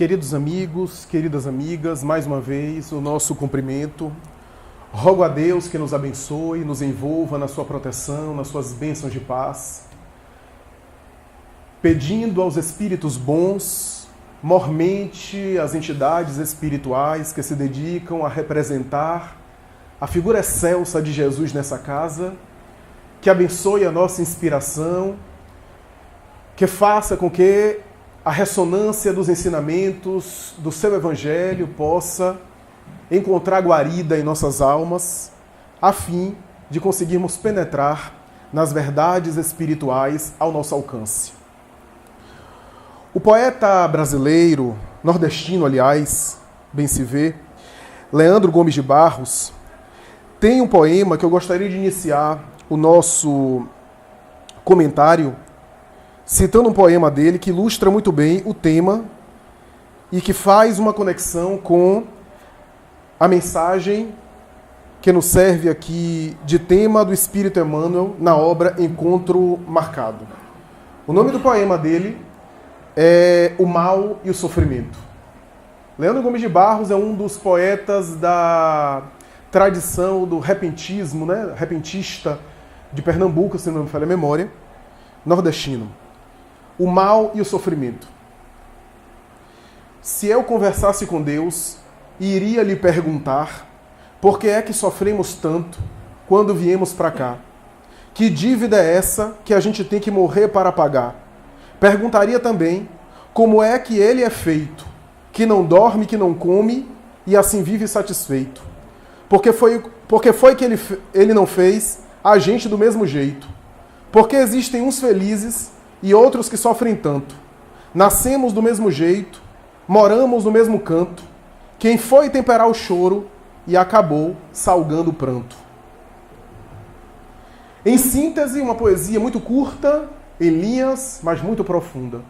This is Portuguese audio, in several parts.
Queridos amigos, queridas amigas, mais uma vez o nosso cumprimento. Rogo a Deus que nos abençoe, nos envolva na sua proteção, nas suas bênçãos de paz. Pedindo aos espíritos bons, mormente as entidades espirituais que se dedicam a representar a figura excelsa de Jesus nessa casa, que abençoe a nossa inspiração, que faça com que a ressonância dos ensinamentos do seu Evangelho possa encontrar guarida em nossas almas, a fim de conseguirmos penetrar nas verdades espirituais ao nosso alcance. O poeta brasileiro, nordestino, aliás, bem se vê, Leandro Gomes de Barros, tem um poema que eu gostaria de iniciar o nosso comentário citando um poema dele que ilustra muito bem o tema e que faz uma conexão com a mensagem que nos serve aqui de tema do Espírito Emmanuel na obra Encontro Marcado. O nome do poema dele é O Mal e o Sofrimento. Leandro Gomes de Barros é um dos poetas da tradição do repentismo, repentista de Pernambuco, se não me falha a memória, nordestino. O mal e o sofrimento. Se eu conversasse com Deus, iria lhe perguntar por que é que sofremos tanto quando viemos para cá? Que dívida é essa que a gente tem que morrer para pagar? Perguntaria também como é que ele é feito, que não dorme, que não come e assim vive satisfeito. Porque foi que ele não fez a gente do mesmo jeito? Porque existem uns felizes e outros que sofrem tanto. Nascemos do mesmo jeito, moramos no mesmo canto. Quem foi temperar o choro e acabou salgando o pranto. Em síntese, uma poesia muito curta, em linhas, mas muito profunda.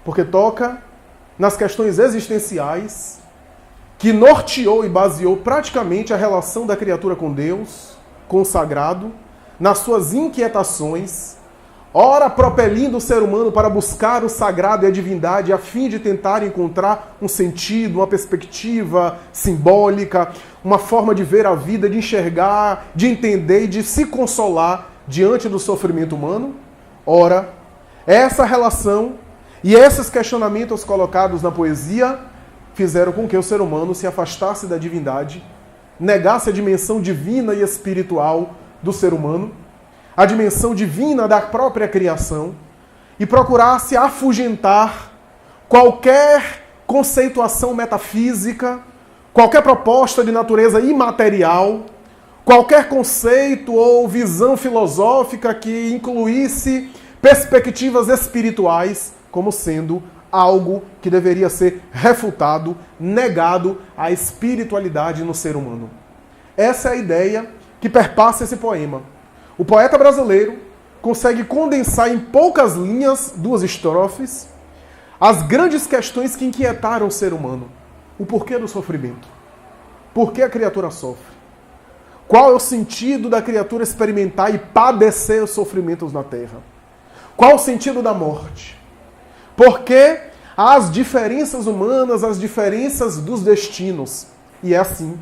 Porque toca nas questões existenciais que norteou e baseou praticamente a relação da criatura com Deus, com o sagrado, nas suas inquietações, ora propelindo o ser humano para buscar o sagrado e a divindade a fim de tentar encontrar um sentido, uma perspectiva simbólica, uma forma de ver a vida, de enxergar, de entender e de se consolar diante do sofrimento humano. Ora, essa relação e esses questionamentos colocados na poesia fizeram com que o ser humano se afastasse da divindade, negasse a dimensão divina e espiritual do ser humano, a dimensão divina da própria criação, e procurasse afugentar qualquer conceituação metafísica, qualquer proposta de natureza imaterial, qualquer conceito ou visão filosófica que incluísse perspectivas espirituais como sendo algo que deveria ser refutado, negado à espiritualidade no ser humano. Essa é a ideia que perpassa esse poema. O poeta brasileiro consegue condensar em poucas linhas, 2 estrofes, as grandes questões que inquietaram o ser humano. O porquê do sofrimento. Por que a criatura sofre? Qual é o sentido da criatura experimentar e padecer os sofrimentos na Terra? Qual o sentido da morte? Por que as diferenças humanas, as diferenças dos destinos? E é assim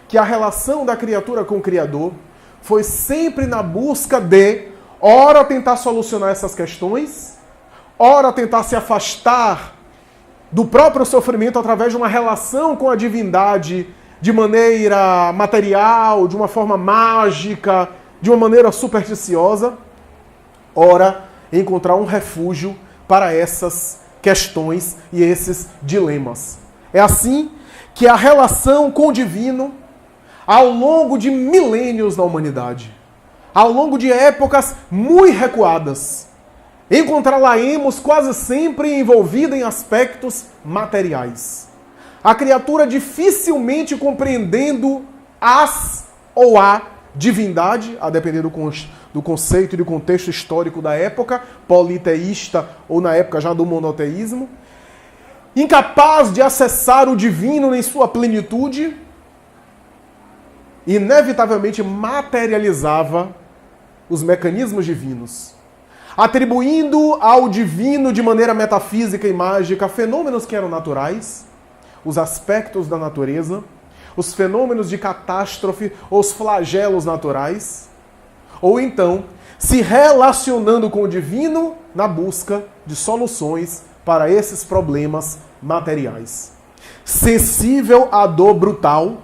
que a relação da criatura com o Criador foi sempre na busca de, ora tentar solucionar essas questões, ora tentar se afastar do próprio sofrimento através de uma relação com a divindade de maneira material, de uma forma mágica, de uma maneira supersticiosa, ora encontrar um refúgio para essas questões e esses dilemas. É assim que a relação com o divino, ao longo de milênios na humanidade, ao longo de épocas muito recuadas, encontrá-la-emos quase sempre envolvida em aspectos materiais. A criatura dificilmente compreendendo as ou a divindade, a depender do conceito e do contexto histórico da época, politeísta ou na época já do monoteísmo, incapaz de acessar o divino em sua plenitude, inevitavelmente materializava os mecanismos divinos. atribuindo ao divino de maneira metafísica e mágica fenômenos que eram naturais, os aspectos da natureza, os fenômenos de catástrofe ou os flagelos naturais, ou então se relacionando com o divino na busca de soluções para esses problemas materiais. Sensível à dor brutal,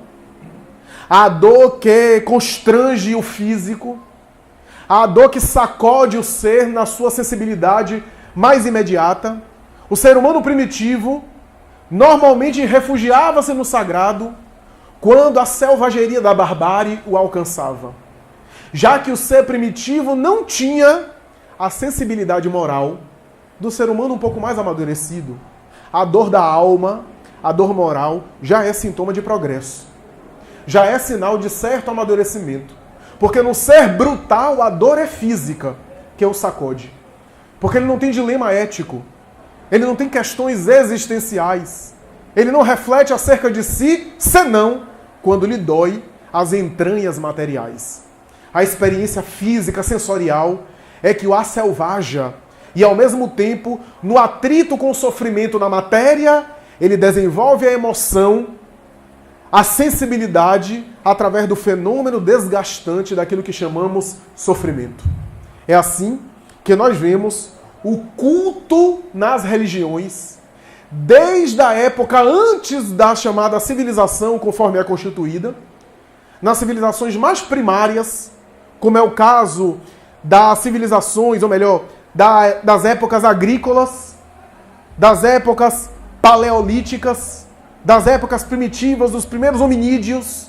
à dor que constrange o físico, à dor que sacode o ser na sua sensibilidade mais imediata, o ser humano primitivo normalmente refugiava-se no sagrado quando a selvageria da barbárie o alcançava, já que o ser primitivo não tinha a sensibilidade moral do ser humano um pouco mais amadurecido. A dor da alma, a dor moral, já é sintoma de progresso. Já é sinal de certo amadurecimento. Porque no ser brutal, a dor é física, que o sacode. Porque ele não tem dilema ético. Ele não tem questões existenciais. Ele não reflete acerca de si, senão quando lhe dói as entranhas materiais. A experiência física, sensorial, é que o asselvaja. E ao mesmo tempo, no atrito com o sofrimento na matéria, ele desenvolve a emoção, a sensibilidade, através do fenômeno desgastante daquilo que chamamos sofrimento. É assim que nós vemos o culto nas religiões, desde a época antes da chamada civilização, conforme é constituída, nas civilizações mais primárias, como é o caso das civilizações, ou melhor, das épocas agrícolas, das épocas paleolíticas, das épocas primitivas, dos primeiros hominídeos,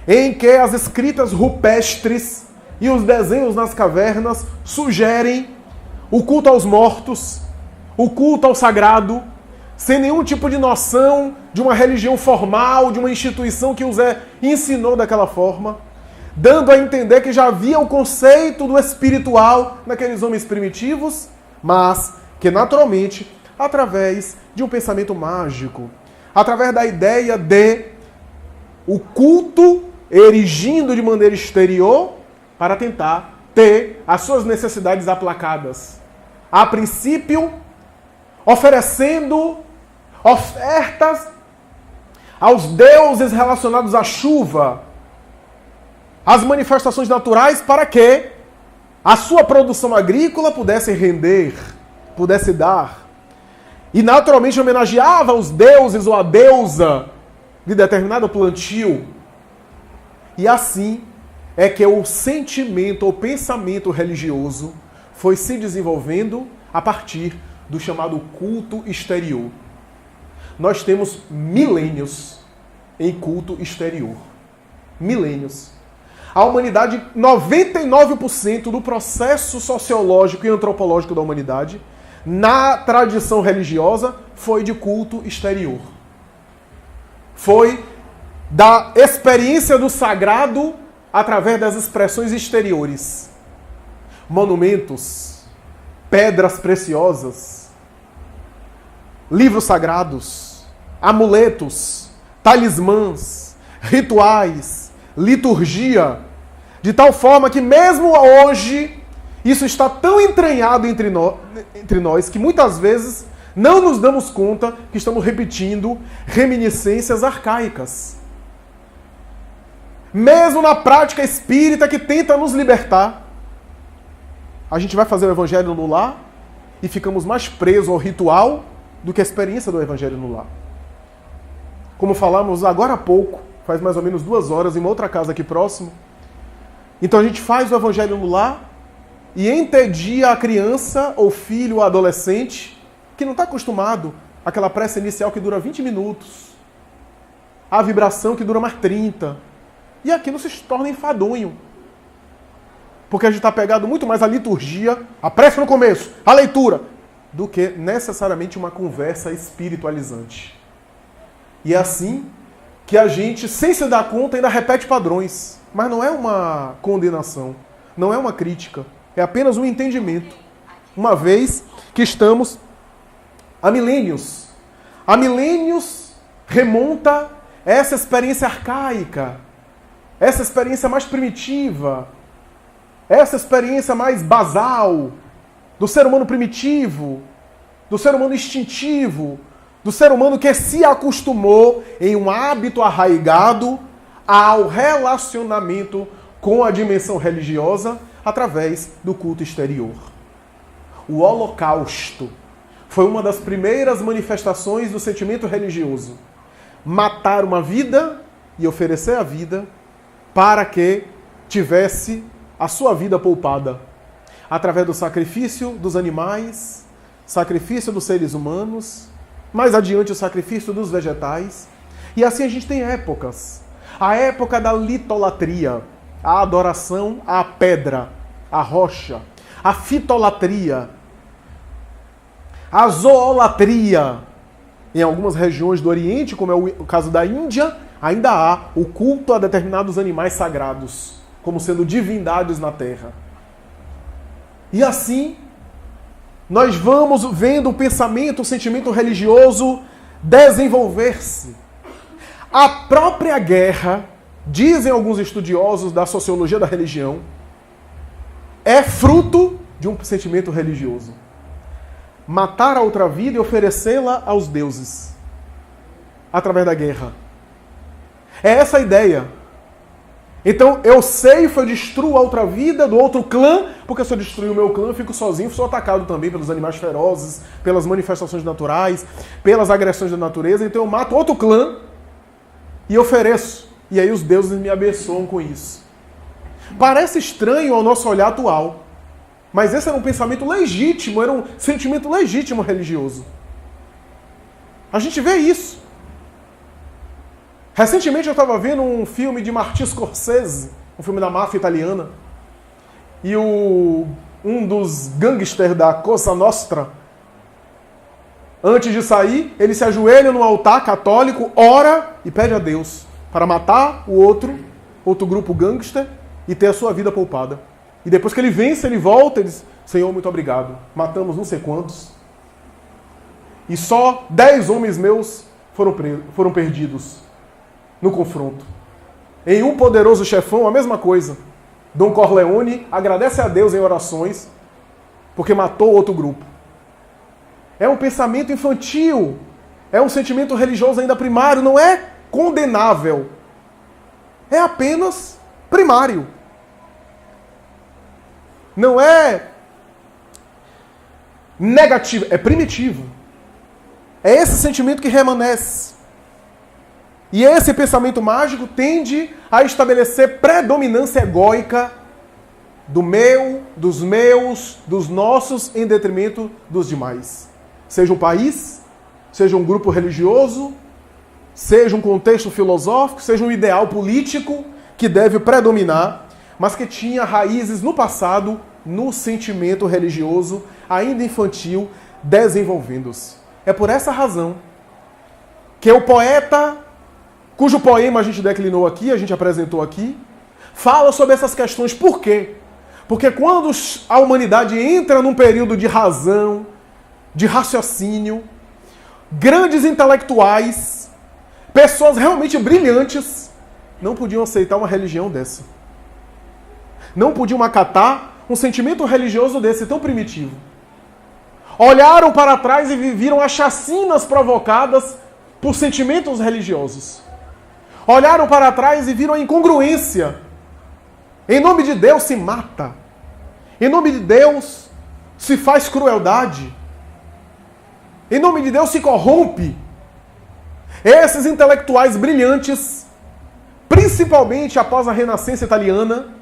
em que as escritas rupestres e os desenhos nas cavernas sugerem o culto aos mortos, o culto ao sagrado, sem nenhum tipo de noção de uma religião formal, de uma instituição que os ensinou daquela forma, dando a entender que já havia o conceito do espiritual naqueles homens primitivos, mas que naturalmente, através de um pensamento mágico, através da ideia de o culto erigindo de maneira exterior para tentar ter as suas necessidades aplacadas. A princípio, oferecendo ofertas aos deuses relacionados à chuva, às manifestações naturais, para que a sua produção agrícola pudesse render, pudesse dar. E naturalmente homenageava os deuses ou a deusa de determinado plantio. E assim é que o sentimento ou pensamento religioso foi se desenvolvendo a partir do chamado culto exterior. Nós temos milênios em culto exterior. Milênios. A humanidade, 99% do processo sociológico e antropológico da humanidade, na tradição religiosa, foi de culto exterior. Foi da experiência do sagrado através das expressões exteriores. Monumentos, pedras preciosas, livros sagrados, amuletos, talismãs, rituais, liturgia, de tal forma que mesmo hoje isso está tão entranhado entre nós que muitas vezes não nos damos conta que estamos repetindo reminiscências arcaicas. Mesmo na prática espírita que tenta nos libertar, a gente vai fazer o evangelho no lar e ficamos mais presos ao ritual do que a experiência do evangelho no lar. Como falamos agora há pouco, faz mais ou menos 2 horas, em uma outra casa aqui próximo. Então a gente faz o evangelho no lar e entedia a criança, ou filho, ou adolescente, que não está acostumado àquela prece inicial que dura 20 minutos, a vibração que dura mais 30. E aquilo se torna enfadonho. Porque a gente está pegado muito mais à liturgia, a prece no começo, a leitura, do que necessariamente uma conversa espiritualizante. E é assim que a gente, sem se dar conta, ainda repete padrões. Mas não é uma condenação, não é uma crítica, é apenas um entendimento. Uma vez que estamos há milênios. Há milênios remonta essa experiência arcaica, essa experiência mais primitiva, essa experiência mais basal, do ser humano primitivo, do ser humano instintivo, do ser humano que se acostumou em um hábito arraigado ao relacionamento com a dimensão religiosa através do culto exterior. O Holocausto foi uma das primeiras manifestações do sentimento religioso. Matar uma vida e oferecer a vida para que tivesse a sua vida poupada. Através do sacrifício dos animais, sacrifício dos seres humanos, mais adiante o sacrifício dos vegetais. E assim a gente tem épocas. A época da litolatria, a adoração à pedra, à rocha. A fitolatria, a zoolatria. Em algumas regiões do Oriente, como é o caso da Índia, ainda há o culto a determinados animais sagrados, como sendo divindades na terra. E assim, nós vamos vendo o pensamento, o sentimento religioso desenvolver-se. A própria guerra, dizem alguns estudiosos da sociologia da religião, é fruto de um sentimento religioso. Matar a outra vida e oferecê-la aos deuses, através da guerra. É essa a ideia. Então, eu ceifo, eu destruo a outra vida do outro clã, porque se eu destruir o meu clã, eu fico sozinho, sou atacado também pelos animais ferozes, pelas manifestações naturais, pelas agressões da natureza, então eu mato outro clã e ofereço. E aí os deuses me abençoam com isso. Parece estranho ao nosso olhar atual, mas esse era um pensamento legítimo, era um sentimento legítimo religioso. A gente vê isso. Recentemente eu estava vendo um filme de Martin Scorsese, um filme da máfia italiana, e um dos gangsters da Cosa Nostra, antes de sair, ele se ajoelha num altar católico, ora e pede a Deus para matar o outro grupo gangster e ter a sua vida poupada. E depois que ele vence, ele volta e diz: Senhor, muito obrigado. Matamos não sei quantos. E só 10 homens meus foram perdidos no confronto. Em Um Poderoso Chefão, a mesma coisa. Don Corleone agradece a Deus em orações porque matou outro grupo. É um pensamento infantil. É um sentimento religioso ainda primário. Não é condenável. É apenas primário. Não é negativo, é primitivo. É esse sentimento que remanesce. E esse pensamento mágico tende a estabelecer predominância egóica do meu, dos meus, dos nossos, em detrimento dos demais. Seja um país, seja um grupo religioso, seja um contexto filosófico, seja um ideal político que deve predominar, mas que tinha raízes no passado, no sentimento religioso, ainda infantil, desenvolvendo-se. É por essa razão que o poeta, cujo poema a gente declinou aqui, a gente apresentou aqui, fala sobre essas questões. Por quê? Porque quando a humanidade entra num período de razão, de raciocínio, grandes intelectuais, pessoas realmente brilhantes, não podiam aceitar uma religião dessa. Não podiam acatar um sentimento religioso desse tão primitivo. Olharam para trás e viram as chacinas provocadas por sentimentos religiosos. Olharam para trás e viram a incongruência. Em nome de Deus se mata. Em nome de Deus se faz crueldade. Em nome de Deus se corrompe. Esses intelectuais brilhantes, principalmente após a Renascença italiana,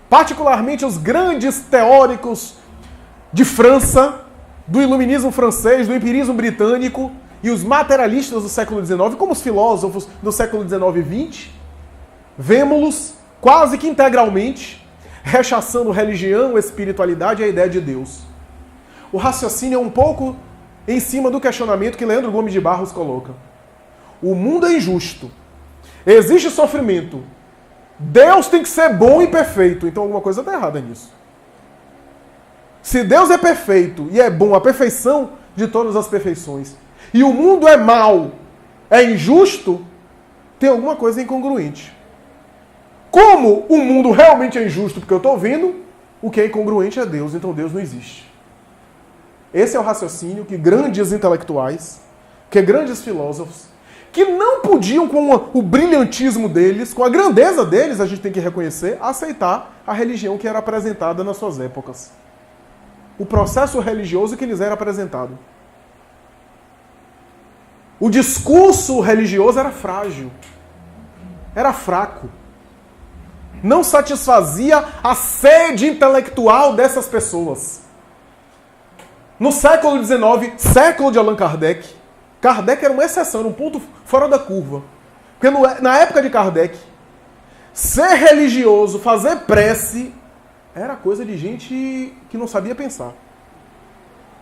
particularmente os grandes teóricos de França, do iluminismo francês, do empirismo britânico e os materialistas do século XIX, como os filósofos do século XIX e XX, vemos-los quase que integralmente rechaçando religião, espiritualidade e a ideia de Deus. O raciocínio é um pouco em cima do questionamento que Leandro Gomes de Barros coloca. O mundo é injusto. Existe sofrimento. Deus tem que ser bom e perfeito. Então alguma coisa está errada nisso. Se Deus é perfeito e é bom, a perfeição de todas as perfeições, e o mundo é mau, é injusto, tem alguma coisa incongruente. Como o mundo realmente é injusto, porque eu estou vendo, o que é incongruente é Deus, então Deus não existe. Esse é o raciocínio que grandes intelectuais, que grandes filósofos, que não podiam, com o brilhantismo deles, com a grandeza deles, a gente tem que reconhecer, aceitar a religião que era apresentada nas suas épocas. O processo religioso que lhes era apresentado. O discurso religioso era frágil, era fraco. Não satisfazia a sede intelectual dessas pessoas. No século XIX, século de Allan Kardec, Kardec era uma exceção, um ponto fora da curva. Porque na época de Kardec, ser religioso, fazer prece, era coisa de gente que não sabia pensar.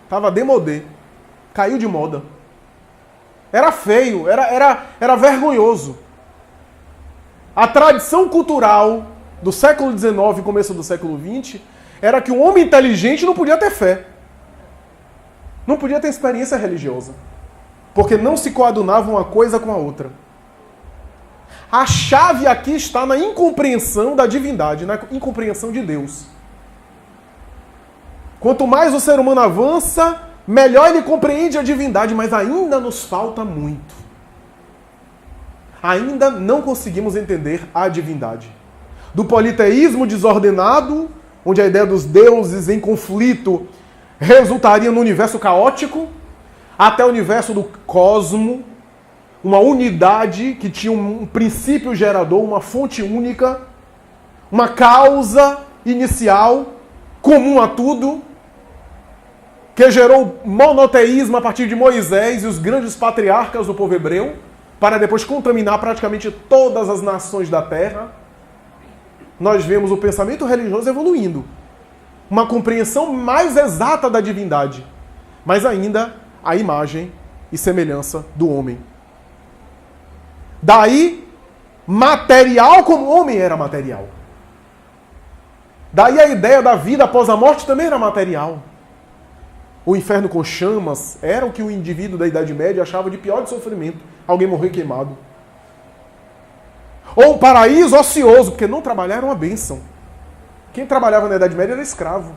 Tava démodé, caiu de moda. Era feio, era vergonhoso. A tradição cultural do século XIX e começo do século XX era que um homem inteligente não podia ter fé. Não podia ter experiência religiosa. Porque não se coadunava uma coisa com a outra. A chave aqui está na incompreensão da divindade, na incompreensão de Deus. Quanto mais o ser humano avança, melhor ele compreende a divindade, mas ainda nos falta muito. Ainda não conseguimos entender a divindade. Do politeísmo desordenado, onde a ideia dos deuses em conflito resultaria no universo caótico, até o universo do cosmo, uma unidade que tinha um princípio gerador, uma fonte única, uma causa inicial, comum a tudo, que gerou monoteísmo a partir de Moisés e os grandes patriarcas do povo hebreu, para depois contaminar praticamente todas as nações da terra. Nós vemos o pensamento religioso evoluindo. Uma compreensão mais exata da divindade, mas ainda a imagem e semelhança do homem. Daí, material como o homem era material. Daí a ideia da vida após a morte também era material. O inferno com chamas era o que o indivíduo da Idade Média achava de pior de sofrimento. Alguém morrer queimado. Ou um paraíso ocioso, porque não trabalhar era uma bênção. Quem trabalhava na Idade Média era escravo.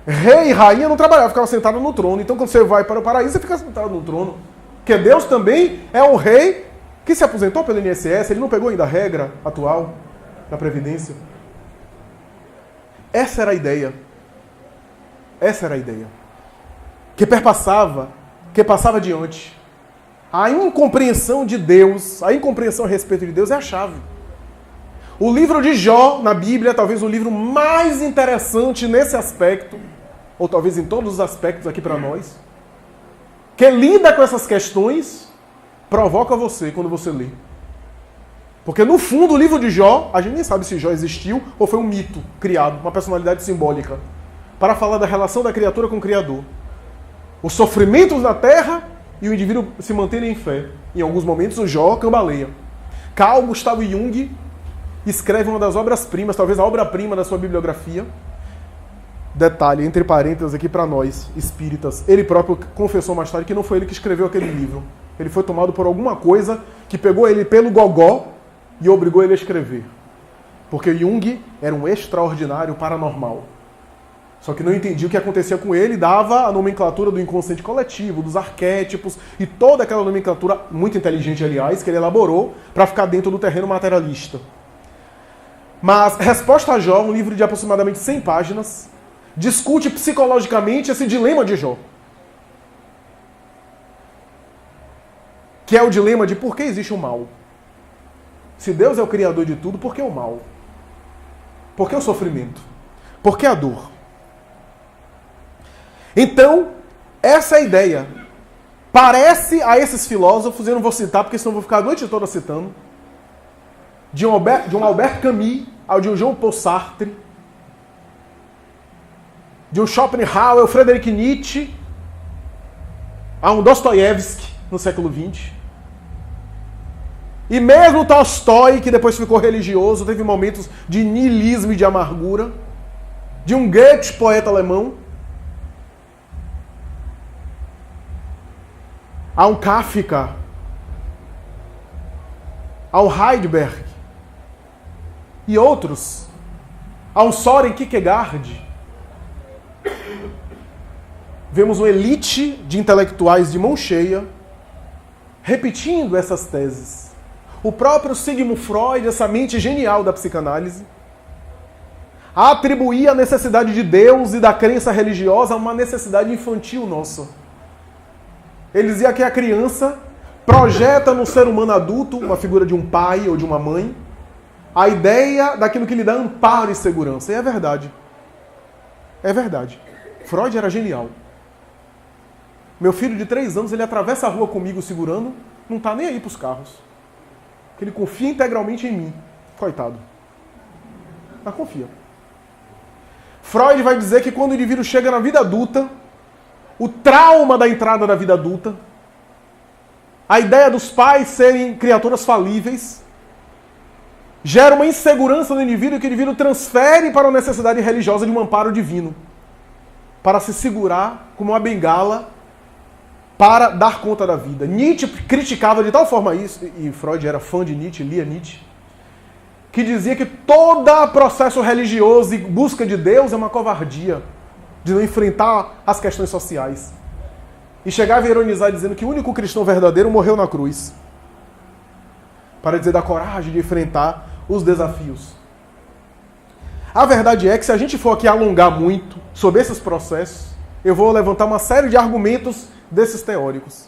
Rei e rainha não trabalhavam, ficavam sentados no trono. Então quando você vai para o paraíso, você fica sentado no trono. Porque Deus também é um rei que se aposentou pelo INSS, ele não pegou ainda a regra atual da Previdência. Essa era a ideia. Essa era a ideia. Que perpassava, que passava adiante. A incompreensão de Deus, a incompreensão a respeito de Deus é a chave. O livro de Jó, na Bíblia, é talvez o livro mais interessante nesse aspecto, ou talvez em todos os aspectos aqui para nós, que lida com essas questões, provoca você quando você lê. Porque no fundo o livro de Jó, a gente nem sabe se Jó existiu ou foi um mito criado, uma personalidade simbólica, para falar da relação da criatura com o Criador. Os sofrimentos na terra e o indivíduo se mantendo em fé. Em alguns momentos o Jó cambaleia. Carl Gustav Jung escreve uma das obras-primas, talvez a obra-prima da sua bibliografia. Detalhe, entre parênteses aqui para nós, espíritas. Ele próprio confessou mais tarde que não foi ele que escreveu aquele livro. Ele foi tomado por alguma coisa que pegou ele pelo gogó e obrigou ele a escrever. Porque Jung era um extraordinário paranormal. Só que não entendia o que acontecia com ele, dava a nomenclatura do inconsciente coletivo, dos arquétipos e toda aquela nomenclatura, muito inteligente, aliás, que ele elaborou para ficar dentro do terreno materialista. Mas Resposta a Jó, um livro de aproximadamente 100 páginas, discute psicologicamente esse dilema de Jó. Que é o dilema de por que existe o mal. Se Deus é o criador de tudo, por que o mal? Por que o sofrimento? Por que a dor? Então, essa é a ideia. Parece a esses filósofos, eu não vou citar porque senão vou ficar a noite toda citando, de um Albert Camus ao de um Jean Paul Sartre, de um Schopenhauer, Friedrich Nietzsche, a um Dostoiévski no século XX. E mesmo Tolstói, que depois ficou religioso, teve momentos de niilismo e de amargura, de um Goethe, poeta alemão, a um Kafka, a um Heidegger e outros, a um Soren Kierkegaard. vemos uma elite de intelectuais de mão cheia repetindo essas teses. O próprio Sigmund Freud, essa mente genial da psicanálise, atribuía a necessidade de Deus e da crença religiosa a uma necessidade infantil nossa. Ele dizia que a criança projeta no ser humano adulto, uma figura de um pai ou de uma mãe, a ideia daquilo que lhe dá amparo e segurança. E é verdade. É verdade. Freud era genial. Meu filho de 3 anos, ele atravessa a rua comigo segurando, não está nem aí para os carros. Porque ele confia integralmente em mim. Coitado. Mas confia. Freud vai dizer que quando o indivíduo chega na vida adulta, o trauma da entrada da vida adulta, a ideia dos pais serem criaturas falíveis, gera uma insegurança no indivíduo que o indivíduo transfere para a necessidade religiosa de um amparo divino, para se segurar como uma bengala para dar conta da vida. Nietzsche criticava de tal forma isso, e Freud era fã de Nietzsche, lia Nietzsche, que dizia que todo processo religioso e busca de Deus é uma covardia, de não enfrentar as questões sociais. E chegava a ironizar dizendo que o único cristão verdadeiro morreu na cruz, para dizer da coragem de enfrentar os desafios. A verdade é que se a gente for aqui alongar muito sobre esses processos, eu vou levantar uma série de argumentos desses teóricos.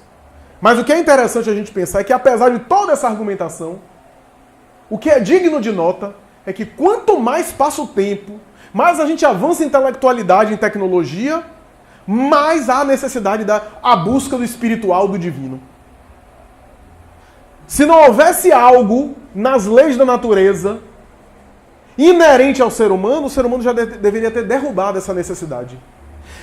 Mas o que é interessante a gente pensar é que, apesar de toda essa argumentação, o que é digno de nota é que quanto mais passa o tempo, mais a gente avança em intelectualidade, em tecnologia, mais há a necessidade da busca do espiritual, do divino. Se não houvesse algo nas leis da natureza inerente ao ser humano, o ser humano já deveria ter derrubado essa necessidade.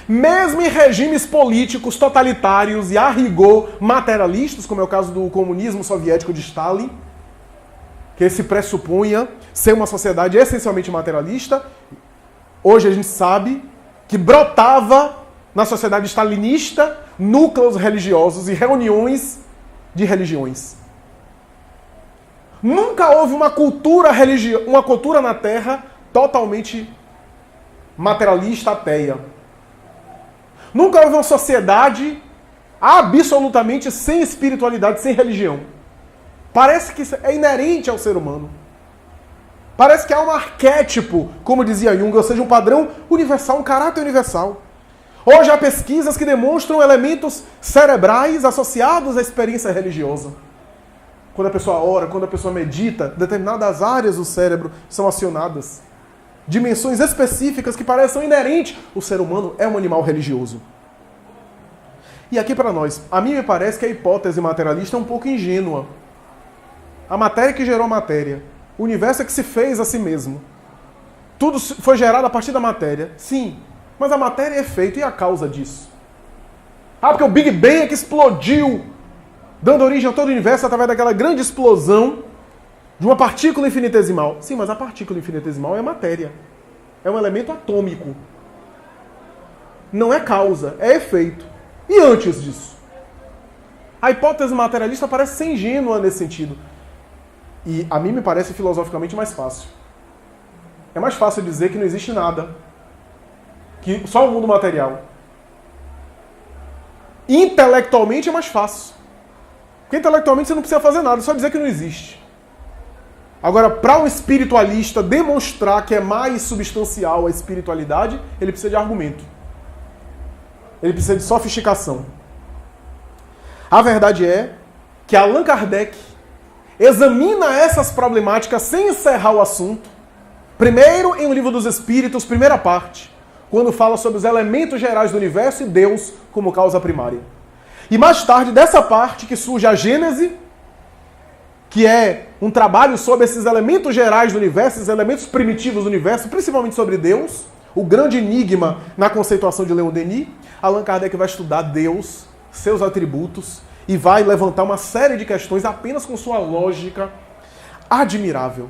Mesmo em regimes políticos totalitários e a rigor materialistas, como é o caso do comunismo soviético de Stalin, que se pressupunha ser uma sociedade essencialmente materialista, hoje a gente sabe que brotava na sociedade stalinista núcleos religiosos e reuniões de religiões. Nunca houve uma cultura na Terra totalmente materialista, ateia. Nunca houve uma sociedade absolutamente sem espiritualidade, sem religião. Parece que isso é inerente ao ser humano. Parece que há um arquétipo, como dizia Jung, ou seja, um padrão universal, um caráter universal. Hoje há pesquisas que demonstram elementos cerebrais associados à experiência religiosa. Quando a pessoa ora, quando a pessoa medita, determinadas áreas do cérebro são acionadas. Dimensões específicas que parecem inerentes. O ser humano é um animal religioso. E aqui para nós, a mim me parece que a hipótese materialista é um pouco ingênua. A matéria que gerou a matéria. O universo é que se fez a si mesmo. Tudo foi gerado a partir da matéria. Sim, mas a matéria é efeito e a causa disso. Ah, porque o Big Bang é que explodiu, dando origem a todo o universo através daquela grande explosão de uma partícula infinitesimal. Sim, mas a partícula infinitesimal é matéria. É um elemento atômico. Não é causa, é efeito. E antes disso? A hipótese materialista parece ser ingênua nesse sentido. E a mim me parece filosoficamente mais fácil. É mais fácil dizer que não existe nada. Que só o mundo material. Intelectualmente é mais fácil. Porque intelectualmente você não precisa fazer nada, é só dizer que não existe. Agora, para um espiritualista demonstrar que é mais substancial a espiritualidade, ele precisa de argumento. Ele precisa de sofisticação. A verdade é que Allan Kardec examina essas problemáticas sem encerrar o assunto. Primeiro, em O Livro dos Espíritos, primeira parte, quando fala sobre os elementos gerais do universo e Deus como causa primária. E mais tarde, dessa parte que surge a Gênese, que é um trabalho sobre esses elementos gerais do universo, esses elementos primitivos do universo, principalmente sobre Deus, o grande enigma na conceituação de Leon Denis. Allan Kardec vai estudar Deus, seus atributos, e vai levantar uma série de questões apenas com sua lógica admirável.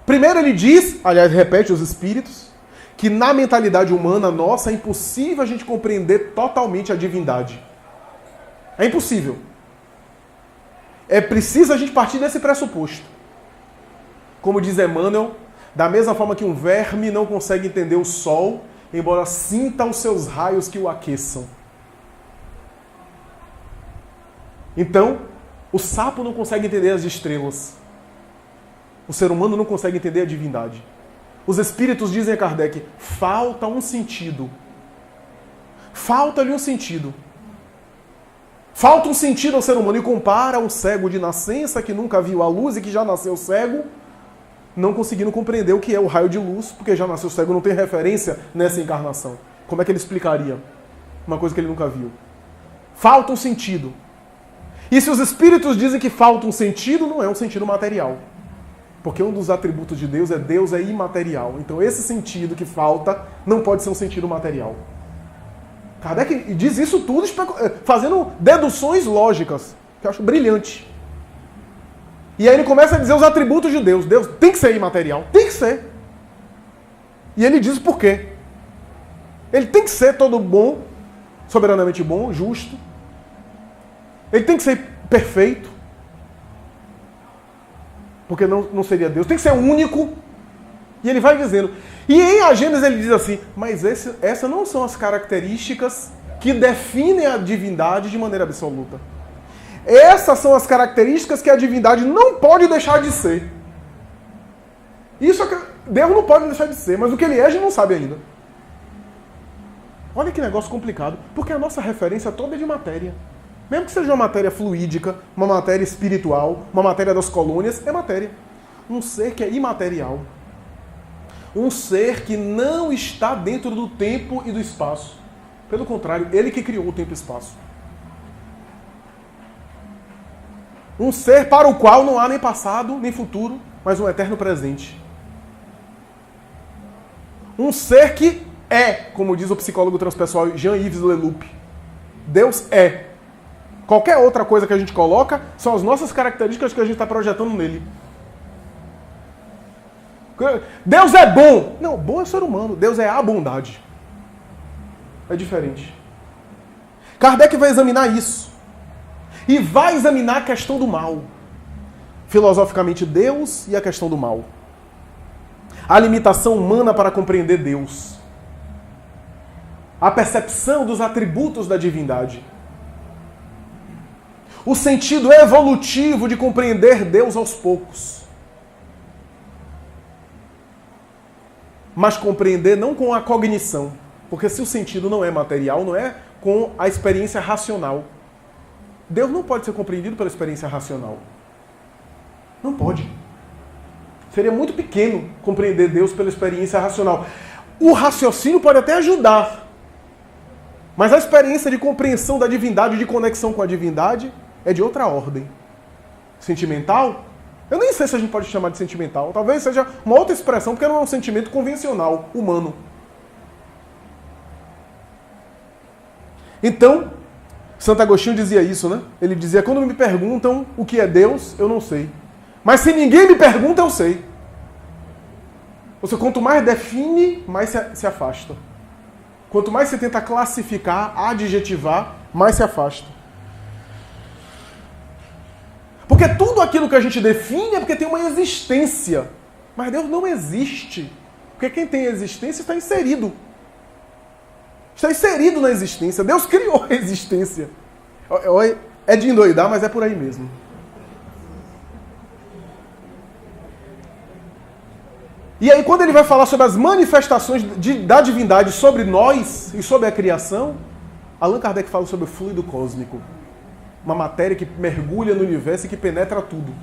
Primeiro ele diz, aliás, repete os espíritos, que na mentalidade humana nossa é impossível a gente compreender totalmente a divindade. É impossível. É preciso a gente partir desse pressuposto. Como diz Emmanuel, da mesma forma que um verme não consegue entender o sol embora sinta os seus raios que o aqueçam. Então, o sapo não consegue entender as estrelas. O ser humano não consegue entender a divindade. Os espíritos dizem a Kardec, falta um sentido. Falta-lhe um sentido. Falta um sentido ao ser humano. E compara um cego de nascença que nunca viu a luz e que já nasceu cego, não conseguindo compreender o que é o raio de luz, porque já nasceu cego, não tem referência nessa encarnação. Como é que ele explicaria uma coisa que ele nunca viu? Falta um sentido. E se os espíritos dizem que falta um sentido, não é um sentido material. Porque um dos atributos de Deus é imaterial. Então esse sentido que falta não pode ser um sentido material. Kardec diz isso tudo fazendo deduções lógicas, que eu acho brilhante. E aí ele começa a dizer os atributos de Deus. Deus tem que ser imaterial. Tem que ser. E ele diz por quê. Ele tem que ser todo bom, soberanamente bom, justo. Ele tem que ser perfeito. Porque não seria Deus. Tem que ser único. E ele vai dizendo. E em A Gênesis ele diz assim, mas essas não são as características que definem a divindade de maneira absoluta. Essas são as características que a divindade não pode deixar de ser. Isso é que Deus não pode deixar de ser, mas o que ele é a gente não sabe ainda. Olha que negócio complicado, porque a nossa referência toda é de matéria. Mesmo que seja uma matéria fluídica, uma matéria espiritual, uma matéria das colônias, é matéria. Um ser que é imaterial. Um ser que não está dentro do tempo e do espaço. Pelo contrário, ele que criou o tempo e o espaço. Um ser para o qual não há nem passado, nem futuro, mas um eterno presente. Um ser que é, como diz o psicólogo transpessoal Jean-Yves Leloup. Deus é. Qualquer outra coisa que a gente coloca são as nossas características que a gente está projetando nele. Deus é bom. Não, bom é ser humano. Deus é a bondade. É diferente. Kardec vai examinar isso. E vai examinar a questão do mal. Filosoficamente, Deus e a questão do mal. A limitação humana para compreender Deus. A percepção dos atributos da divindade. O sentido evolutivo de compreender Deus aos poucos. Mas compreender não com a cognição. Porque se o sentido não é material, não é com a experiência racional. Deus não pode ser compreendido pela experiência racional. Não pode. Seria muito pequeno compreender Deus pela experiência racional. O raciocínio pode até ajudar. Mas a experiência de compreensão da divindade, de conexão com a divindade, é de outra ordem. Sentimental? Eu nem sei se a gente pode chamar de sentimental. Talvez seja uma outra expressão, porque não é um sentimento convencional, humano. Então, Santo Agostinho dizia isso, né? Ele dizia, quando me perguntam o que é Deus, eu não sei. Mas se ninguém me pergunta, eu sei. Ou seja, quanto mais define, mais se afasta. Quanto mais você tenta classificar, adjetivar, mais se afasta. Porque tudo aquilo que a gente define é porque tem uma existência. Mas Deus não existe. Porque quem tem existência está inserido. Está inserido na existência. Deus criou a existência. É de endoidar, mas é por aí mesmo. E aí, quando ele vai falar sobre as manifestações da divindade sobre nós e sobre a criação, Allan Kardec fala sobre o fluido cósmico. Uma matéria que mergulha no universo e que penetra tudo.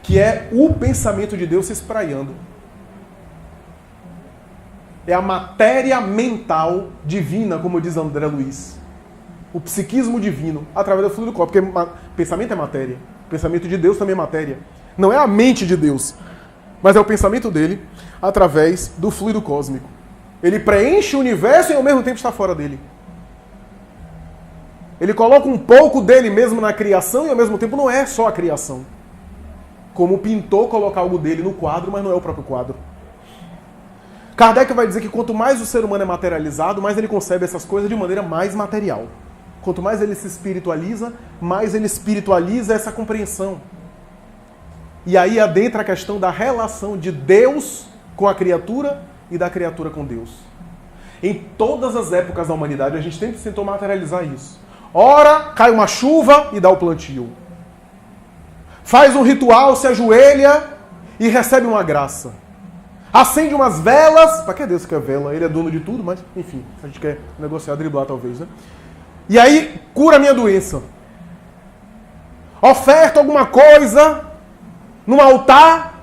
Que é o pensamento de Deus se espraiando. É a matéria mental divina, como diz André Luiz. O psiquismo divino, através do fluido cósmico. Porque pensamento é matéria. O pensamento de Deus também é matéria. Não é a mente de Deus, mas é o pensamento dele através do fluido cósmico. Ele preenche o universo e ao mesmo tempo está fora dele. Ele coloca um pouco dele mesmo na criação e ao mesmo tempo não é só a criação. Como o pintor coloca algo dele no quadro, mas não é o próprio quadro. Kardec vai dizer que quanto mais o ser humano é materializado, mais ele concebe essas coisas de maneira mais material. Quanto mais ele se espiritualiza, mais ele espiritualiza essa compreensão. E aí adentra a questão da relação de Deus com a criatura e da criatura com Deus. Em todas as épocas da humanidade, a gente sempre tentou materializar isso. Ora, cai uma chuva e dá o plantio. Faz um ritual, se ajoelha e recebe uma graça. Acende umas velas. Para que Deus quer vela? Ele é dono de tudo, mas enfim, a gente quer negociar, driblar talvez, né? E aí, cura a minha doença. Oferta alguma coisa num altar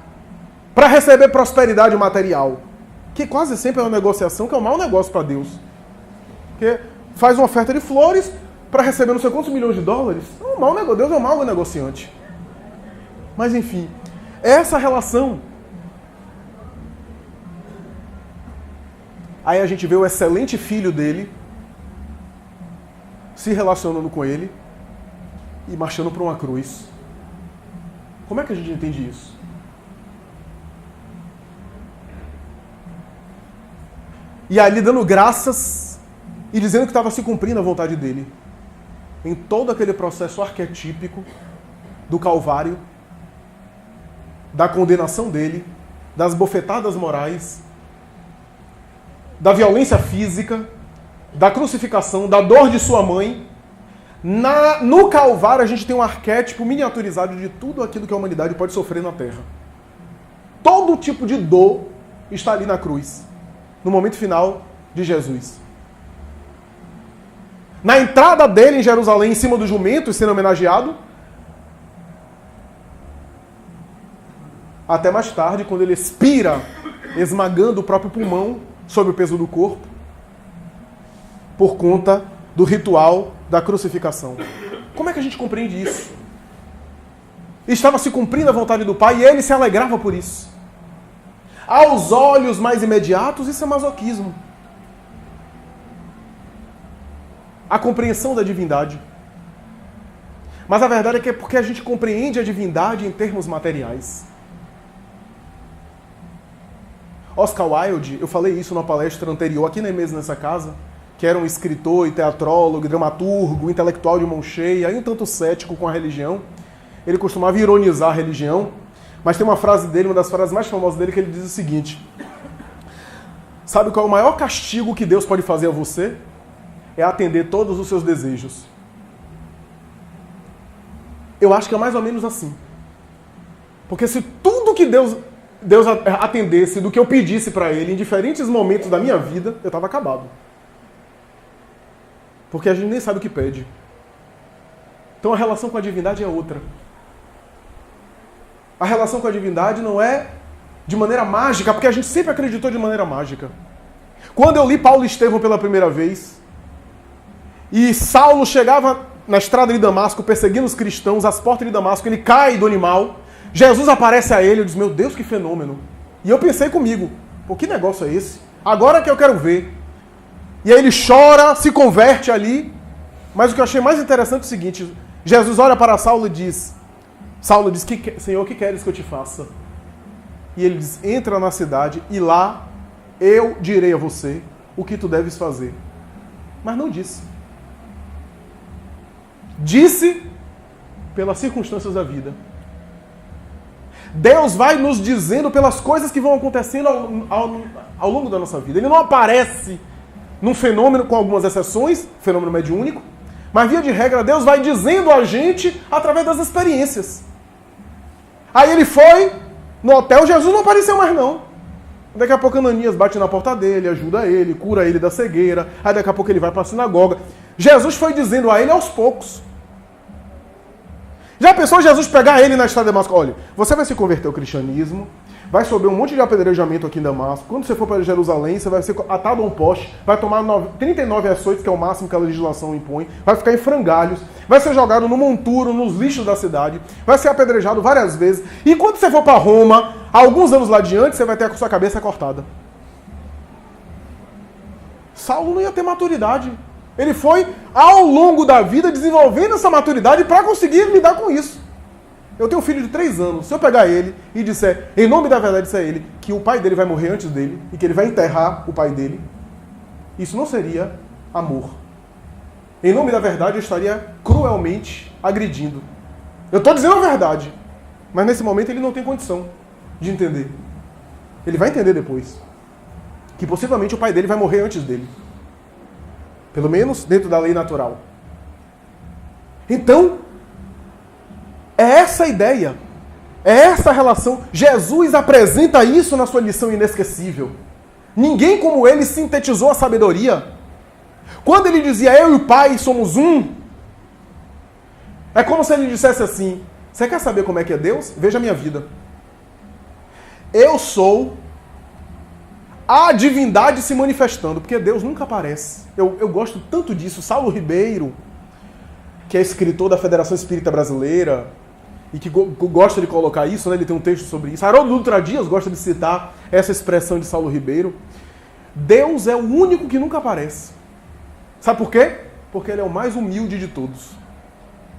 para receber prosperidade material. Que quase sempre é uma negociação, que é um mau negócio para Deus. Porque faz uma oferta de flores para receber não sei quantos milhões de dólares. É um mau negócio. Deus é um mau negociante. Mas enfim, essa relação. Aí a gente vê o excelente filho dele se relacionando com ele e marchando para uma cruz. Como é que a gente entende isso? E ali dando graças e dizendo que estava se cumprindo a vontade dele. Em todo aquele processo arquetípico do Calvário, da condenação dele, das bofetadas morais, da violência física, da crucificação, da dor de sua mãe. No Calvário a gente tem um arquétipo miniaturizado de tudo aquilo que a humanidade pode sofrer na Terra. Todo tipo de dor está ali na cruz, no momento final de Jesus. Na entrada dele em Jerusalém, em cima do jumento, sendo homenageado, até mais tarde, quando ele expira, esmagando o próprio pulmão sob o peso do corpo, por conta do ritual da crucificação. Como é que a gente compreende isso? Estava se cumprindo a vontade do Pai e ele se alegrava por isso. Aos olhos mais imediatos, isso é masoquismo. A compreensão da divindade. Mas a verdade é que é porque a gente compreende a divindade em termos materiais. Oscar Wilde, eu falei isso numa palestra anterior, aqui nem mesmo nessa casa, que era um escritor e teatrólogo, dramaturgo, intelectual de mão cheia, e um tanto cético com a religião. Ele costumava ironizar a religião, mas tem uma frase dele, uma das frases mais famosas dele, que ele diz o seguinte: sabe qual é o maior castigo que Deus pode fazer a você? É atender todos os seus desejos. Eu acho que é mais ou menos assim. Porque se tudo que Deus atendesse do que eu pedisse para Ele em diferentes momentos da minha vida, eu estava acabado. Porque a gente nem sabe o que pede. Então a relação com a divindade é outra. A relação com a divindade não é de maneira mágica, porque a gente sempre acreditou de maneira mágica. Quando eu li Paulo e Estevão pela primeira vez, e Saulo chegava na estrada de Damasco perseguindo os cristãos, às portas de Damasco, ele cai do animal, Jesus aparece a ele, eu disse, meu Deus, que fenômeno. E eu pensei comigo, pô, que negócio é esse? Agora que eu quero ver. E aí ele chora, se converte ali, mas o que eu achei mais interessante é o seguinte, Jesus olha para Saulo e diz, Senhor, o que queres que eu te faça? E ele diz, entra na cidade e lá eu direi a você o que tu deves fazer. Mas não disse. Disse pelas circunstâncias da vida. Deus vai nos dizendo pelas coisas que vão acontecendo ao longo da nossa vida. Ele não aparece num fenômeno, com algumas exceções, fenômeno mediúnico, mas via de regra Deus vai dizendo a gente através das experiências. Aí ele foi no hotel, Jesus não apareceu mais não. Daqui a pouco Ananias bate na porta dele, ajuda ele, cura ele da cegueira. Aí daqui a pouco ele vai para a sinagoga. Jesus foi dizendo a ele aos poucos. Já pensou Jesus pegar ele na estrada de Damasco? Olha, você vai se converter ao cristianismo, vai sofrer um monte de apedrejamento aqui em Damasco. Quando você for para Jerusalém, você vai ser atado a um poste, vai tomar 39 açoites, que é o máximo que a legislação impõe, vai ficar em frangalhos, vai ser jogado no monturo, nos lixos da cidade, vai ser apedrejado várias vezes. E quando você for para Roma, alguns anos lá adiante, você vai ter a sua cabeça cortada. Saulo não ia ter maturidade. Ele foi, ao longo da vida, desenvolvendo essa maturidade para conseguir lidar com isso. Eu tenho um filho de 3 anos. Se eu pegar ele e disser, em nome da verdade, disser a ele que o pai dele vai morrer antes dele e que ele vai enterrar o pai dele, isso não seria amor. Em nome da verdade, eu estaria cruelmente agredindo. Eu estou dizendo a verdade, mas nesse momento ele não tem condição de entender. Ele vai entender depois. que possivelmente o pai dele vai morrer antes dele. Pelo menos dentro da lei natural. Então, é essa a ideia. É essa a relação. Jesus apresenta isso na sua lição inesquecível. Ninguém como ele sintetizou a sabedoria. Quando ele dizia, eu e o Pai somos um, é como se ele dissesse assim, você quer saber como é que é Deus? Veja a minha vida. Eu sou a divindade se manifestando, porque Deus nunca aparece. Eu gosto tanto disso. Saulo Ribeiro, que é escritor da Federação Espírita Brasileira, e que gosta de colocar isso, né? Ele tem um texto sobre isso. Haroldo Dutra Dias gosta de citar essa expressão de Saulo Ribeiro. Deus é o único que nunca aparece. Sabe por quê? Porque ele é o mais humilde de todos.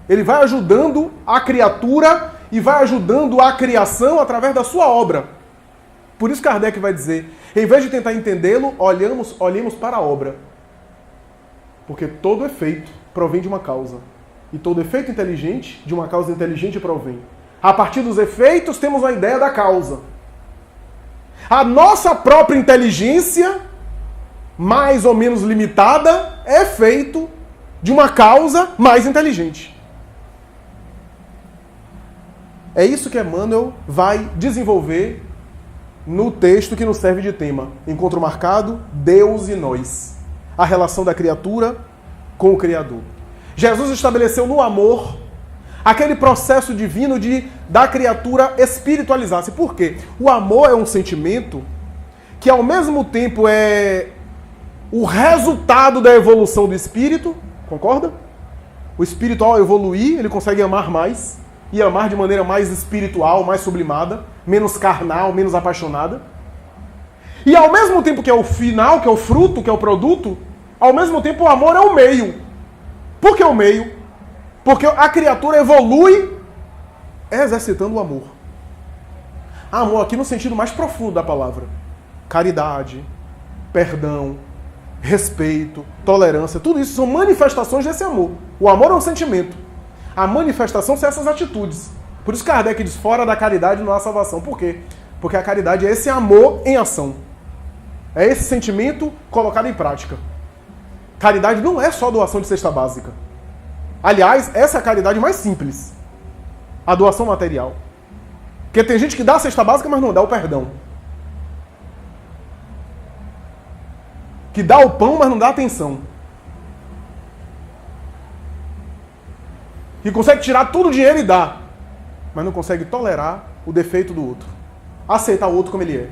Ele vai ajudando a criatura e vai ajudando a criação através da sua obra. Por isso Kardec vai dizer, em vez de tentar entendê-lo, olhemos para a obra. Porque todo efeito provém de uma causa. E todo efeito inteligente, de uma causa inteligente provém. A partir dos efeitos, temos uma ideia da causa. A nossa própria inteligência, mais ou menos limitada, é efeito de uma causa mais inteligente. É isso que Emmanuel vai desenvolver no texto que nos serve de tema. Encontro marcado, Deus e nós. A relação da criatura com o Criador. Jesus estabeleceu no amor aquele processo divino da criatura espiritualizar-se. Por quê? O amor é um sentimento que ao mesmo tempo é o resultado da evolução do espírito, concorda? O espírito, ao evoluir, ele consegue amar mais, e amar de maneira mais espiritual, mais sublimada, menos carnal, menos apaixonada. E ao mesmo tempo que é o final, que é o fruto, que é o produto, ao mesmo tempo o amor é o meio. Por que o meio? Porque a criatura evolui exercitando o amor. Amor aqui no sentido mais profundo da palavra. Caridade, perdão, respeito, tolerância, tudo isso são manifestações desse amor. O amor é um sentimento. A manifestação são essas atitudes. Por isso Kardec diz, fora da caridade não há salvação. Por quê? Porque a caridade é esse amor em ação. É esse sentimento colocado em prática. Caridade não é só doação de cesta básica. Aliás, essa é a caridade mais simples. A doação material. Porque tem gente que dá a cesta básica, mas não dá o perdão. Que dá o pão, mas não dá atenção. Que consegue tirar todo o dinheiro e dá, mas não consegue tolerar o defeito do outro. Aceitar o outro como ele é.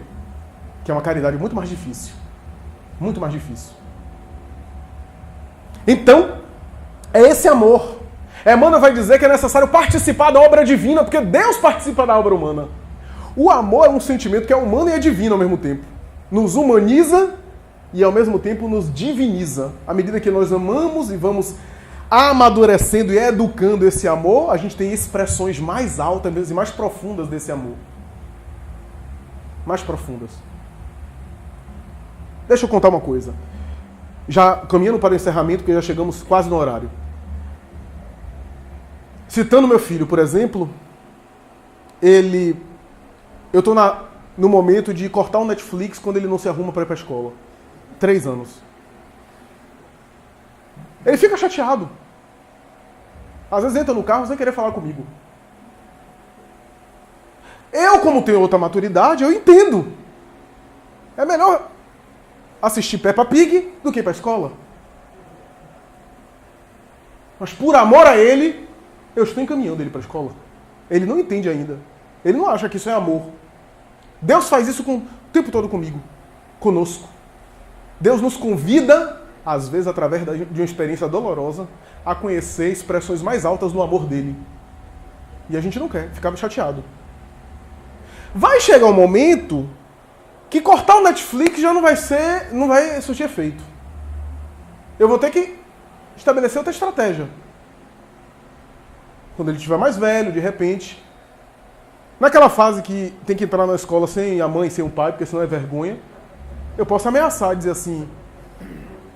Que é uma caridade muito mais difícil. Muito mais difícil. Então, é esse amor. Emmanuel vai dizer que é necessário participar da obra divina, porque Deus participa da obra humana. O amor é um sentimento que é humano e é divino ao mesmo tempo. Nos humaniza e ao mesmo tempo nos diviniza. À medida que nós amamos e vamos amadurecendo e educando esse amor, a gente tem expressões mais altas e mais profundas desse amor. Mais profundas. Deixa eu contar uma coisa. Já caminhando para o encerramento, porque já chegamos quase no horário. Citando meu filho, por exemplo, eu estou no momento de cortar o Netflix quando ele não se arruma para ir para a escola. 3 anos. Ele fica chateado. Às vezes entra no carro sem querer falar comigo. Eu, como tenho outra maturidade, eu entendo. É melhor assistir Peppa Pig do que ir para a escola. Mas por amor a ele, eu estou encaminhando ele para a escola. Ele não entende ainda. Ele não acha que isso é amor. Deus faz isso o tempo todo comigo, conosco. Deus nos convida, às vezes através de uma experiência dolorosa, a conhecer expressões mais altas do amor dele. E a gente não quer, ficava chateado. Vai chegar um momento que cortar o Netflix já não vai surtir efeito. Eu vou ter que estabelecer outra estratégia. Quando ele estiver mais velho, de repente, naquela fase que tem que entrar na escola sem a mãe, sem o pai, porque senão é vergonha, eu posso ameaçar, dizer assim,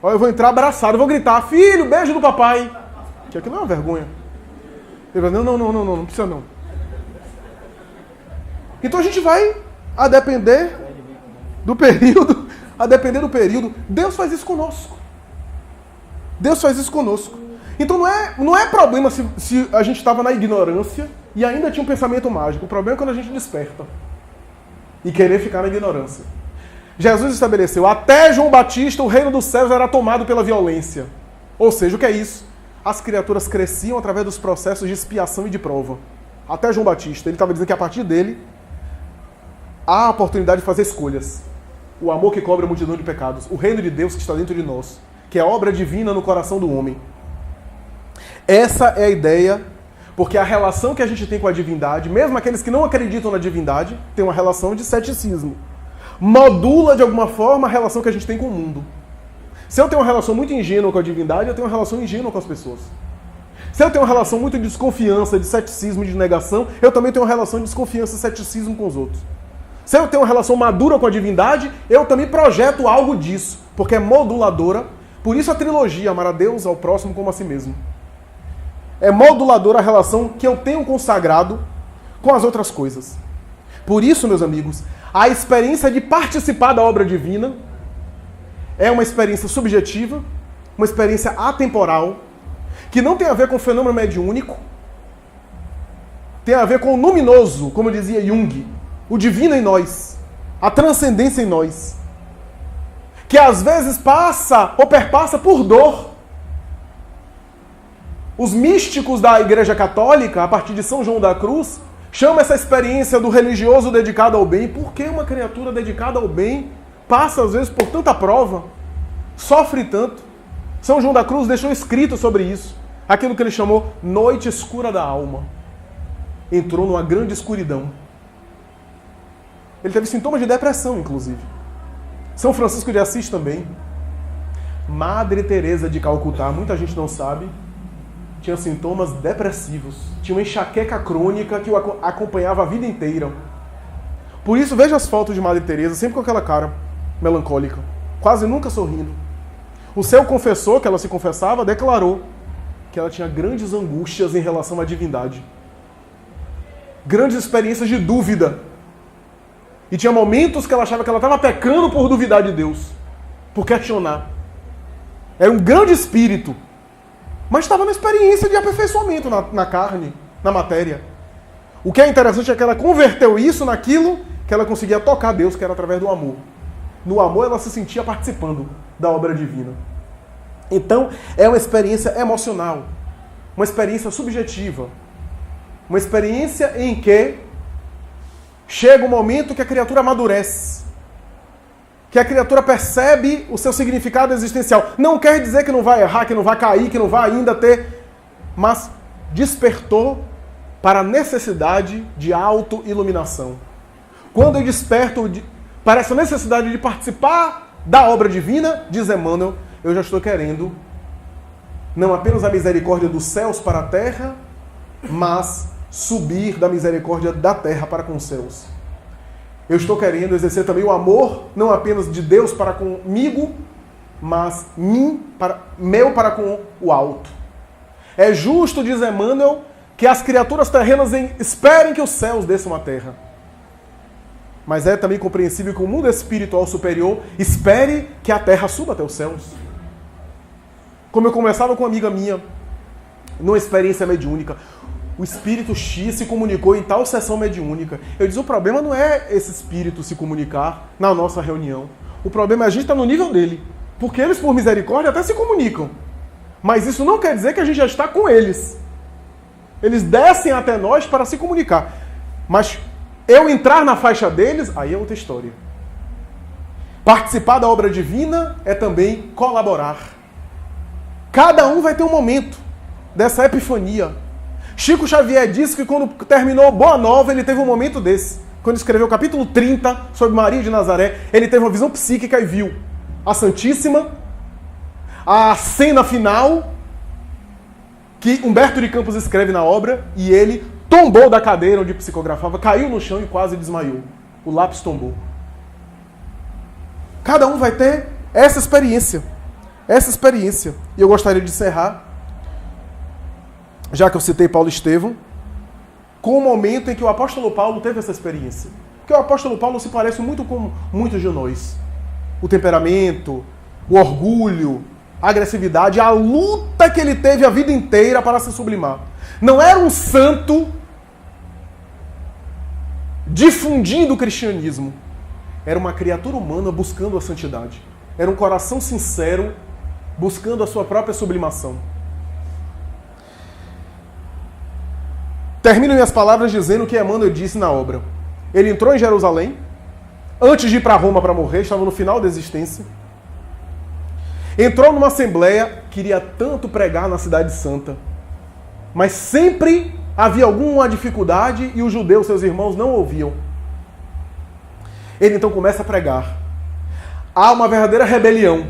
ó, eu vou entrar abraçado, eu vou gritar, filho, beijo do papai. Que aquilo não é uma vergonha. Ele vai, não precisa não. Então a gente vai, a depender do período, a depender do período. Deus faz isso conosco. Deus faz isso conosco. Então não é problema se a gente estava na ignorância e ainda tinha um pensamento mágico. O problema é quando a gente desperta e querer ficar na ignorância. Jesus estabeleceu, até João Batista, o reino dos céus era tomado pela violência. Ou seja, o que é isso? As criaturas cresciam através dos processos de expiação e de prova. Até João Batista, ele estava dizendo que a partir dele há a oportunidade de fazer escolhas. O amor que cobre a multidão de pecados. O reino de Deus que está dentro de nós, que é a obra divina no coração do homem. Essa é a ideia, porque a relação que a gente tem com a divindade, mesmo aqueles que não acreditam na divindade, tem uma relação de ceticismo. Modula, de alguma forma, a relação que a gente tem com o mundo. Se eu tenho uma relação muito ingênua com a divindade, eu tenho uma relação ingênua com as pessoas. Se eu tenho uma relação muito de desconfiança, de ceticismo e de negação, eu também tenho uma relação de desconfiança e ceticismo com os outros. Se eu tenho uma relação madura com a divindade, eu também projeto algo disso, porque é moduladora. Por isso a trilogia, amar a Deus, ao próximo como a si mesmo. É moduladora a relação que eu tenho consagrado com as outras coisas. Por isso, meus amigos, a experiência de participar da obra divina é uma experiência subjetiva, uma experiência atemporal, que não tem a ver com o fenômeno mediúnico, tem a ver com o luminoso, como dizia Jung, o divino em nós, a transcendência em nós, que às vezes passa ou perpassa por dor. Os místicos da Igreja Católica, a partir de São João da Cruz, chamam essa experiência do religioso dedicado ao bem. Por que uma criatura dedicada ao bem passa às vezes por tanta prova, sofre tanto? São João da Cruz deixou escrito sobre isso, aquilo que ele chamou noite escura da alma. Entrou numa grande escuridão. Ele teve sintomas de depressão, inclusive. São Francisco de Assis também. Madre Teresa de Calcutá, muita gente não sabe, tinha sintomas depressivos. Tinha uma enxaqueca crônica que o acompanhava a vida inteira. Por isso, veja as fotos de Madre Teresa, sempre com aquela cara melancólica, quase nunca sorrindo. O seu confessor, que ela se confessava, declarou que ela tinha grandes angústias em relação à divindade. Grandes experiências de dúvida. E tinha momentos que ela achava que ela estava pecando por duvidar de Deus, por questionar. Era um grande espírito, mas estava na experiência de aperfeiçoamento na carne, na matéria. O que é interessante é que ela converteu isso naquilo que ela conseguia tocar Deus, que era através do amor. No amor ela se sentia participando da obra divina. Então é uma experiência emocional, uma experiência subjetiva, uma experiência em que chega um momento que a criatura amadurece, que a criatura percebe o seu significado existencial. Não quer dizer que não vai errar, que não vai cair, que não vai ainda ter, mas despertou para a necessidade de auto-iluminação. Quando eu desperto para essa necessidade de participar da obra divina, diz Emmanuel, eu já estou querendo não apenas a misericórdia dos céus para a terra, mas subir da misericórdia da terra para com os céus. Eu estou querendo exercer também o amor, não apenas de Deus para comigo, mas meu para com o alto. É justo, diz Emmanuel, que as criaturas terrenas esperem que os céus desçam à terra. Mas é também compreensível que o mundo espiritual superior espere que a terra suba até os céus. Como eu conversava com uma amiga minha, numa experiência mediúnica, o espírito X se comunicou em tal sessão mediúnica. Eu disse, o problema não é esse espírito se comunicar na nossa reunião. O problema é a gente estar no nível dele. Porque eles, por misericórdia, até se comunicam. Mas isso não quer dizer que a gente já está com eles. Eles descem até nós para se comunicar. Mas eu entrar na faixa deles, aí é outra história. Participar da obra divina é também colaborar. Cada um vai ter um momento dessa epifania. Chico Xavier disse que quando terminou Boa Nova, ele teve um momento desse. Quando escreveu o capítulo 30 sobre Maria de Nazaré, ele teve uma visão psíquica e viu a Santíssima, a cena final, que Humberto de Campos escreve na obra, e ele tombou da cadeira onde psicografava, caiu no chão e quase desmaiou. O lápis tombou. Cada um vai ter essa experiência. Essa experiência. E eu gostaria de encerrar, já que eu citei Paulo Estevão, com o momento em que o apóstolo Paulo teve essa experiência. Porque o apóstolo Paulo se parece muito com muitos de nós. o temperamento, o orgulho, a agressividade, a luta que ele teve a vida inteira para se sublimar. Não era um santo difundindo o cristianismo. Era uma criatura humana buscando a santidade. Era um coração sincero buscando a sua própria sublimação. Termino minhas palavras dizendo o que Emmanuel disse na obra. Ele entrou em Jerusalém, antes de ir para Roma para morrer, estava no final da existência. Entrou numa assembleia, queria tanto pregar na Cidade Santa, mas sempre havia alguma dificuldade e os judeus, seus irmãos, não ouviam. Ele então começa a pregar. Há uma verdadeira rebelião.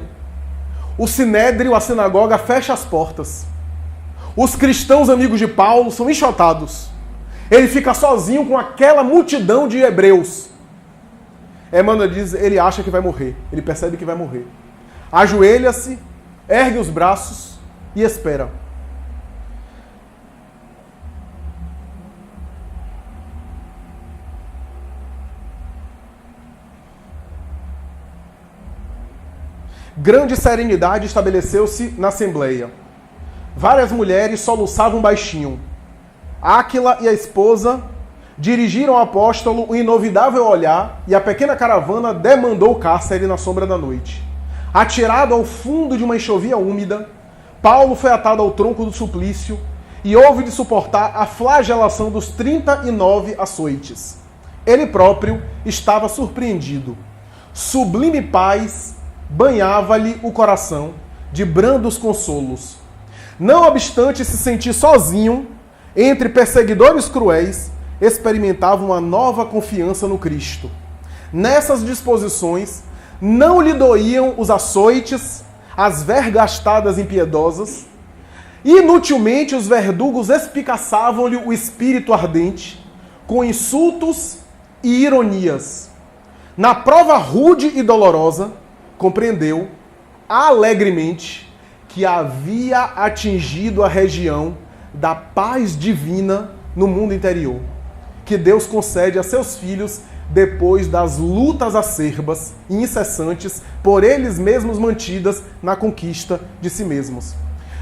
O sinédrio, a sinagoga, fecha as portas. Os cristãos amigos de Paulo são enxotados. Ele fica sozinho com aquela multidão de hebreus. Emmanuel diz, ele acha que vai morrer. Ele percebe que vai morrer. Ajoelha-se, ergue os braços e espera. Grande serenidade estabeleceu-se na assembleia. Várias mulheres soluçavam baixinho. Áquila e a esposa dirigiram ao apóstolo um inovidável olhar e a pequena caravana demandou o cárcere na sombra da noite. Atirado ao fundo de uma enxovia úmida, Paulo foi atado ao tronco do suplício e houve de suportar a flagelação dos 39 açoites. Ele próprio estava surpreendido. Sublime paz banhava-lhe o coração de brandos consolos. Não obstante se sentir sozinho, entre perseguidores cruéis, experimentava uma nova confiança no Cristo. Nessas disposições, não lhe doíam os açoites, as vergastadas impiedosas. Inutilmente os verdugos espicaçavam-lhe o espírito ardente, com insultos e ironias. Na prova rude e dolorosa, compreendeu alegremente que havia atingido a região da paz divina no mundo interior, que Deus concede a seus filhos depois das lutas acerbas e incessantes por eles mesmos mantidas na conquista de si mesmos.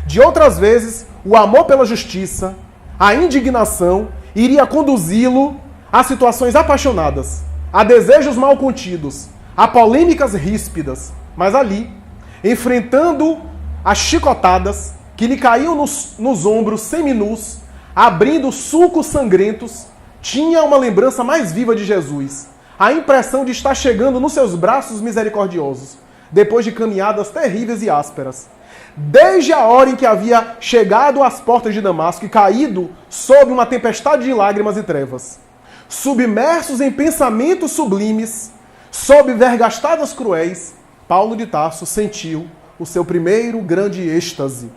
De outras vezes, o amor pela justiça, a indignação, iria conduzi-lo a situações apaixonadas, a desejos mal contidos, a polêmicas ríspidas, mas ali, enfrentando as chicotadas que lhe caíam nos ombros seminus, abrindo sulcos sangrentos, tinha uma lembrança mais viva de Jesus, a impressão de estar chegando nos seus braços misericordiosos, depois de caminhadas terríveis e ásperas. Desde a hora em que havia chegado às portas de Damasco e caído sob uma tempestade de lágrimas e trevas, submersos em pensamentos sublimes, sob vergastadas cruéis, Paulo de Tarso sentiu o seu primeiro grande êxtase.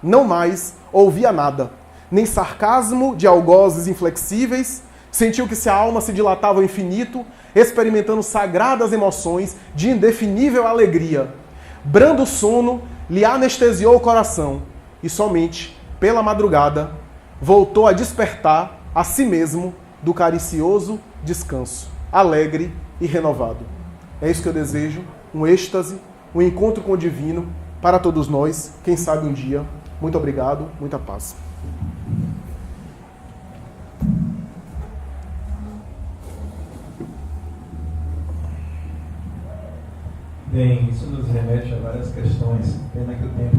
Não mais ouvia nada, nem sarcasmo de algozes inflexíveis, sentiu que sua alma se dilatava ao infinito, experimentando sagradas emoções de indefinível alegria. Brando sono lhe anestesiou o coração e somente, pela madrugada, voltou a despertar a si mesmo do caricioso descanso, alegre e renovado. É isso que eu desejo, um êxtase, um encontro com o divino para todos nós, quem sabe um dia. Muito obrigado, muita paz. Bem, isso nos remete a várias questões. Pena que o tempo